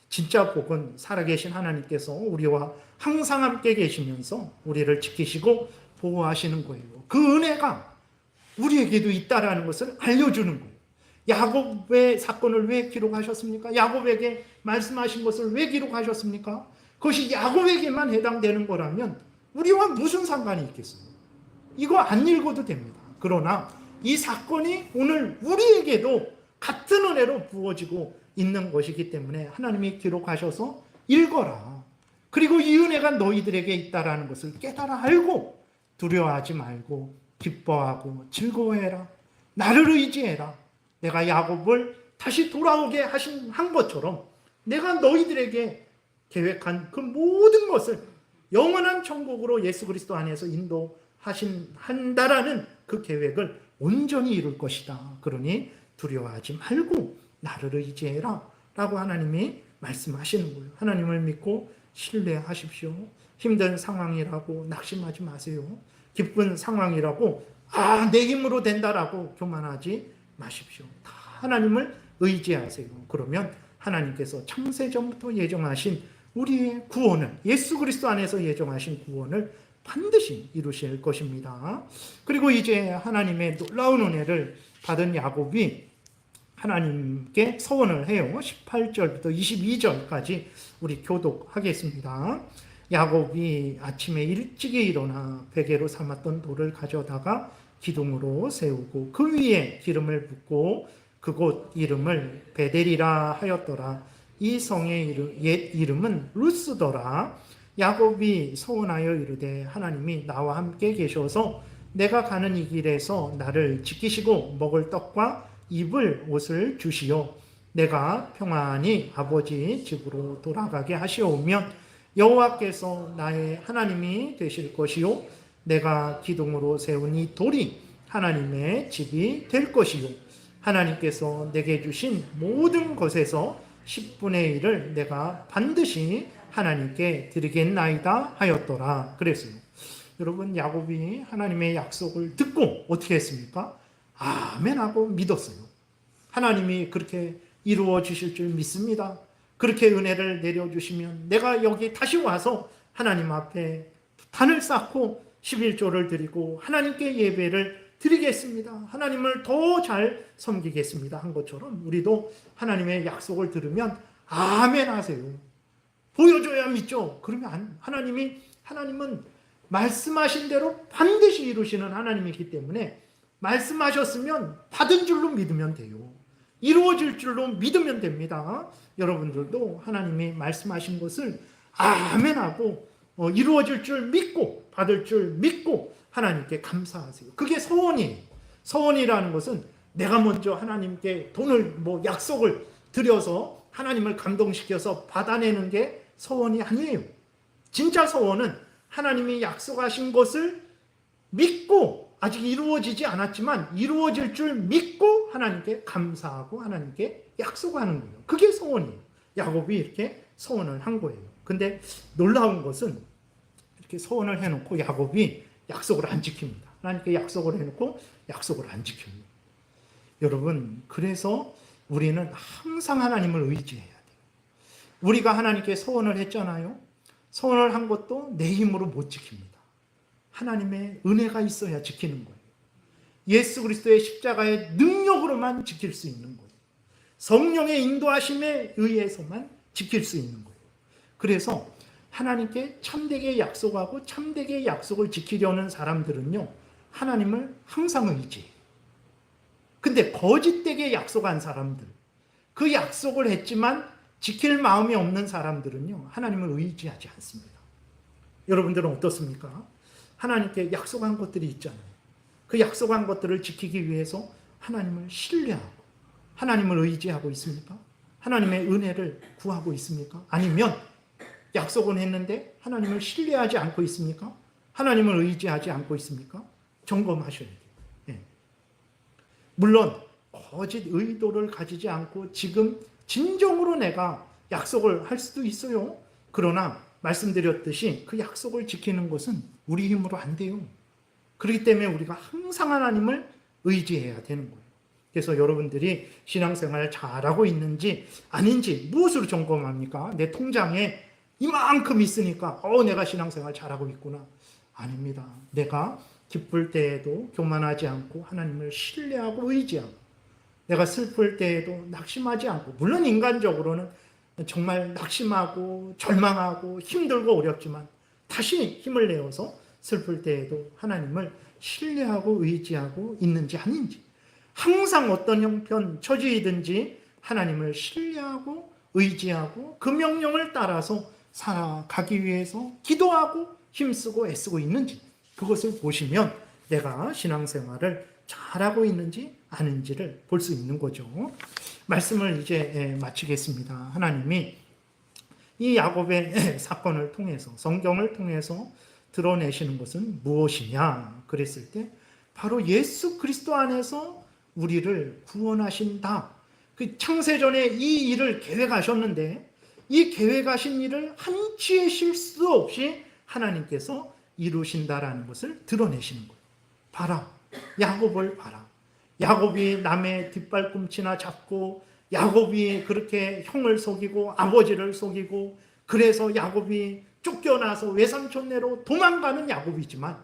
진짜 복은 살아계신 하나님께서 우리와 항상 함께 계시면서 우리를 지키시고 보호하시는 거예요. 그 은혜가 우리에게도 있다라는 것을 알려주는 거예요. 야곱의 사건을 왜 기록하셨습니까? 야곱에게 말씀하신 것을 왜 기록하셨습니까? 그것이 야곱에게만 해당되는 거라면 우리와 무슨 상관이 있겠어요? 이거 안 읽어도 됩니다. 그러나 이 사건이 오늘 우리에게도 같은 은혜로 부어지고 있는 것이기 때문에 하나님이 기록하셔서 읽어라. 그리고 이 은혜가 너희들에게 있다라는 것을 깨달아 알고 두려워하지 말고 기뻐하고 즐거워해라. 나를 의지해라. 내가 야곱을 다시 돌아오게 한 것처럼 내가 너희들에게 계획한 그 모든 것을 영원한 천국으로 예수 그리스도 안에서 인도한다라는 그 계획을 온전히 이룰 것이다. 그러니 두려워하지 말고 나를 의지해라 라고 하나님이 말씀하시는 거예요. 하나님을 믿고 신뢰하십시오. 힘든 상황이라고 낙심하지 마세요. 기쁜 상황이라고 내 힘으로 된다라고 교만하지 마십시오. 다 하나님을 의지하세요. 그러면 하나님께서 창세전부터 예정하신 우리의 구원을, 예수 그리스도 안에서 예정하신 구원을 반드시 이루실 것입니다. 그리고 이제 하나님의 놀라운 은혜를 받은 야곱이 하나님께 서원을 해요. 18절부터 22절까지 우리 교독하겠습니다. 야곱이 아침에 일찍이 일어나 베개로 삼았던 돌을 가져다가 기둥으로 세우고 그 위에 기름을 붓고 그곳 이름을 베델이라 하였더라. 이 성의 옛 이름은 루스더라. 야곱이 서원하여 이르되 하나님이 나와 함께 계셔서 내가 가는 이 길에서 나를 지키시고 먹을 떡과 입을 옷을 주시오. 내가 평안히 아버지 집으로 돌아가게 하시오면 여호와께서 나의 하나님이 되실 것이요 내가 기둥으로 세운 이 돌이 하나님의 집이 될 것이요 하나님께서 내게 주신 모든 것에서 10분의 1을 내가 반드시 하나님께 드리겠나이다 하였더라 그랬어요. 여러분, 야곱이 하나님의 약속을 듣고 어떻게 했습니까? 아멘 하고 믿었어요. 하나님이 그렇게 이루어 주실 줄 믿습니다. 그렇게 은혜를 내려주시면 내가 여기 다시 와서 하나님 앞에 단을 쌓고 11조를 드리고 하나님께 예배를 드리겠습니다. 하나님을 더 잘 섬기겠습니다 한 것처럼 우리도 하나님의 약속을 들으면 아멘 하세요. 보여줘야 믿죠. 그러면 하나님은 말씀하신 대로 반드시 이루시는 하나님이기 때문에 말씀하셨으면 받은 줄로 믿으면 돼요. 이루어질 줄로 믿으면 됩니다. 여러분들도 하나님이 말씀하신 것을 아멘하고 이루어질 줄 믿고 받을 줄 믿고 하나님께 감사하세요. 그게 서원이에요. 서원이라는 것은 내가 먼저 하나님께 돈을 약속을 드려서 하나님을 감동시켜서 받아내는 게 서원이 아니에요. 진짜 서원은 하나님이 약속하신 것을 믿고 아직 이루어지지 않았지만 이루어질 줄 믿고 하나님께 감사하고 하나님께 약속하는 거예요. 그게 서원이에요. 야곱이 이렇게 서원을 한 거예요. 근데 놀라운 것은 이렇게 서원을 해놓고 야곱이 약속을 안 지킵니다. 하나님께 약속을 해놓고 약속을 안 지킵니다. 여러분, 그래서 우리는 항상 하나님을 의지해야 돼요. 우리가 하나님께 소원을 했잖아요. 소원을 한 것도 내 힘으로 못 지킵니다. 하나님의 은혜가 있어야 지키는 거예요. 예수 그리스도의 십자가의 능력으로만 지킬 수 있는 거예요. 성령의 인도하심에 의해서만 지킬 수 있는 거예요. 그래서 하나님께 참되게 약속하고 참되게 약속을 지키려는 사람들은요, 하나님을 항상 의지해요. 근데 거짓되게 약속한 사람들, 그 약속을 했지만 지킬 마음이 없는 사람들은요, 하나님을 의지하지 않습니다. 여러분들은 어떻습니까? 하나님께 약속한 것들이 있잖아요. 그 약속한 것들을 지키기 위해서 하나님을 신뢰하고 하나님을 의지하고 있습니까? 하나님의 은혜를 구하고 있습니까? 아니면 약속은 했는데 하나님을 신뢰하지 않고 있습니까? 하나님을 의지하지 않고 있습니까? 점검하셔야 돼요. 네. 물론 거짓 의도를 가지지 않고 지금 진정으로 내가 약속을 할 수도 있어요. 그러나 말씀드렸듯이 그 약속을 지키는 것은 우리 힘으로 안 돼요. 그렇기 때문에 우리가 항상 하나님을 의지해야 되는 거예요. 그래서 여러분들이 신앙생활 잘하고 있는지 아닌지 무엇으로 점검합니까? 내 통장에 이만큼 있으니까 내가 신앙생활 잘하고 있구나. 아닙니다. 내가 기쁠 때에도 교만하지 않고 하나님을 신뢰하고 의지하고, 내가 슬플 때에도 낙심하지 않고, 물론 인간적으로는 정말 낙심하고 절망하고 힘들고 어렵지만 다시 힘을 내어서 슬플 때에도 하나님을 신뢰하고 의지하고 있는지 아닌지, 항상 어떤 형편 처지이든지 하나님을 신뢰하고 의지하고 그 명령을 따라서 살아가기 위해서 기도하고 힘쓰고 애쓰고 있는지, 그것을 보시면 내가 신앙생활을 잘하고 있는지 아닌지를 볼 수 있는 거죠. 말씀을 이제 마치겠습니다. 하나님이 이 야곱의 사건을 통해서, 성경을 통해서 드러내시는 것은 무엇이냐 그랬을 때 바로 예수 그리스도 안에서 우리를 구원하신다. 그 창세전에 이 일을 계획하셨는데 이 계획하신 일을 한치의 실수 없이 하나님께서 이루신다라는 것을 드러내시는 거예요. 봐라, 야곱을 봐라. 야곱이 남의 뒷발꿈치나 잡고, 야곱이 그렇게 형을 속이고 아버지를 속이고, 그래서 야곱이 쫓겨나서 외삼촌네로 도망가는 야곱이지만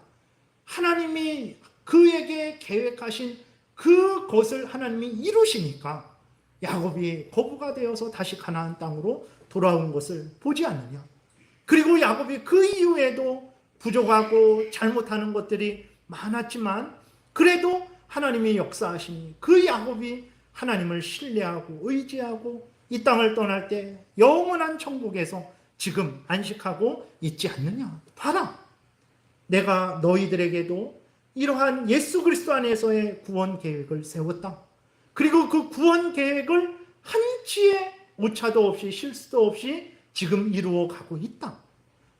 하나님이 그에게 계획하신 그것을 하나님이 이루시니까 야곱이 거부가 되어서 다시 가나안 땅으로 돌아온 것을 보지 않느냐. 그리고 야곱이 그 이후에도 부족하고 잘못하는 것들이 많았지만 그래도 하나님이 역사하시니 그 야곱이 하나님을 신뢰하고 의지하고 이 땅을 떠날 때 영원한 천국에서 지금 안식하고 있지 않느냐. 봐라, 내가 너희들에게도 이러한 예수 그리스도 안에서의 구원 계획을 세웠다. 그리고 그 구원 계획을 한치의 오차도 없이 실수도 없이 지금 이루어 가고 있다.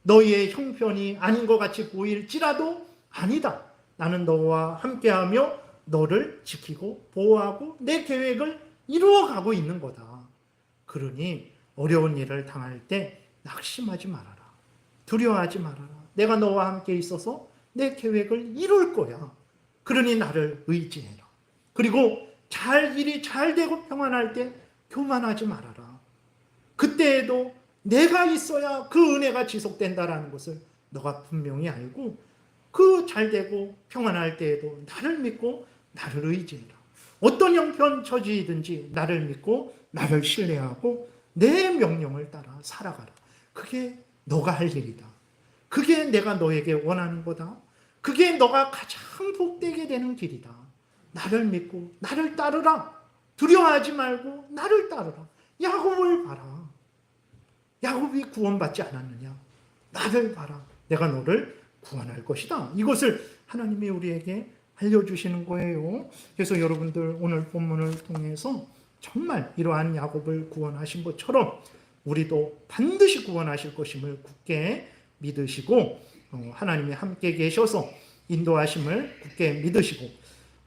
너희의 형편이 아닌 것 같이 보일지라도 아니다. 나는 너와 함께하며 너를 지키고 보호하고 내 계획을 이루어 가고 있는 거다. 그러니 어려운 일을 당할 때 낙심하지 말아라. 두려워하지 말아라. 내가 너와 함께 있어서 내 계획을 이룰 거야. 그러니 나를 의지해라. 그리고 일이 잘 되고 평안할 때 교만하지 말아라. 그때에도 내가 있어야 그 은혜가 지속된다라는 것을 너가 분명히 알고 그 잘 되고 평안할 때에도 나를 믿고 나를 의지해라. 어떤 형편 처지이든지 나를 믿고 나를 신뢰하고 내 명령을 따라 살아가라. 그게 너가 할 일이다. 그게 내가 너에게 원하는 거다. 그게 너가 가장 복되게 되는 길이다. 나를 믿고 나를 따르라. 두려워하지 말고 나를 따르라. 야곱을 봐라. 야곱이 구원받지 않았느냐. 나를 봐라. 내가 너를 구원할 것이다. 이것을 하나님이 우리에게 알려주시는 거예요. 그래서 여러분들 오늘 본문을 통해서 정말 이러한 야곱을 구원하신 것처럼 우리도 반드시 구원하실 것임을 굳게 믿으시고 하나님이 함께 계셔서 인도하심을 굳게 믿으시고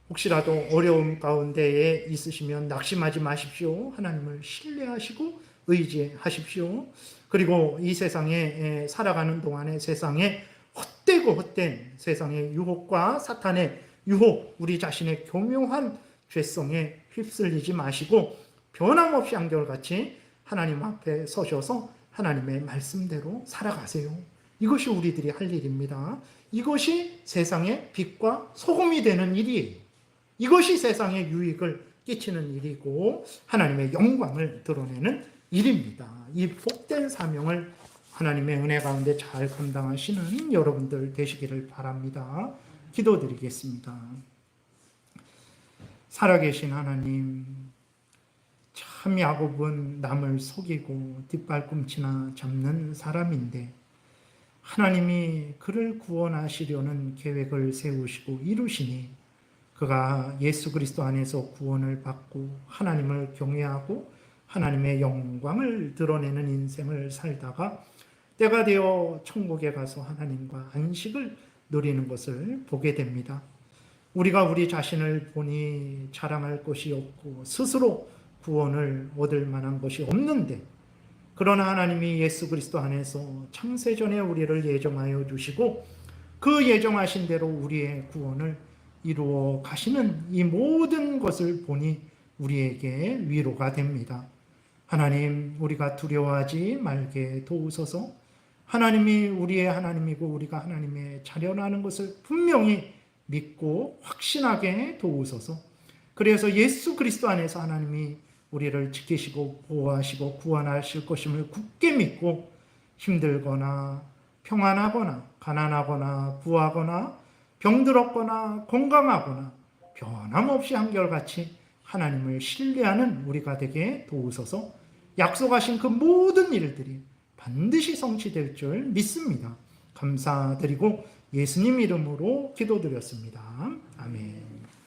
혹시라도 어려움 가운데에 있으시면 낙심하지 마십시오. 하나님을 신뢰하시고 의지하십시오. 그리고 이 세상에 살아가는 동안에 세상에 헛되고 헛된 세상의 유혹과 사탄의 유혹, 우리 자신의 교묘한 죄성에 휩쓸리지 마시고 변함없이 한결같이 하나님 앞에 서셔서 하나님의 말씀대로 살아가세요. 이것이 우리들이 할 일입니다. 이것이 세상의 빛과 소금이 되는 일이에요. 이것이 세상에 유익을 끼치는 일이고 하나님의 영광을 드러내는 일입니다. 이 복된 사명을 하나님의 은혜 가운데 잘 감당하시는 여러분들 되시기를 바랍니다. 기도드리겠습니다. 살아계신 하나님, 참 야곱은 남을 속이고 뒷발꿈치나 잡는 사람인데 하나님이 그를 구원하시려는 계획을 세우시고 이루시니 그가 예수 그리스도 안에서 구원을 받고 하나님을 경외하고 하나님의 영광을 드러내는 인생을 살다가 때가 되어 천국에 가서 하나님과 안식을 누리는 것을 보게 됩니다. 우리가 우리 자신을 보니 자랑할 것이 없고 스스로 구원을 얻을 만한 것이 없는데 그러나 하나님이 예수 그리스도 안에서 창세전에 우리를 예정하여 주시고 그 예정하신 대로 우리의 구원을 이루어 가시는 이 모든 것을 보니 우리에게 위로가 됩니다. 하나님, 우리가 두려워하지 말게 도우소서. 하나님이 우리의 하나님이고 우리가 하나님의 자녀라는 것을 분명히 믿고 확신하게 도우소서. 그래서 예수 그리스도 안에서 하나님이 우리를 지키시고 보호하시고 구원하실 것임을 굳게 믿고 힘들거나 평안하거나 가난하거나 부하거나 병들었거나 건강하거나 변함없이 한결같이 하나님을 신뢰하는 우리가 되게 도우소서. 약속하신 그 모든 일들이 반드시 성취될 줄 믿습니다. 감사드리고 예수님 이름으로 기도드렸습니다. 아멘.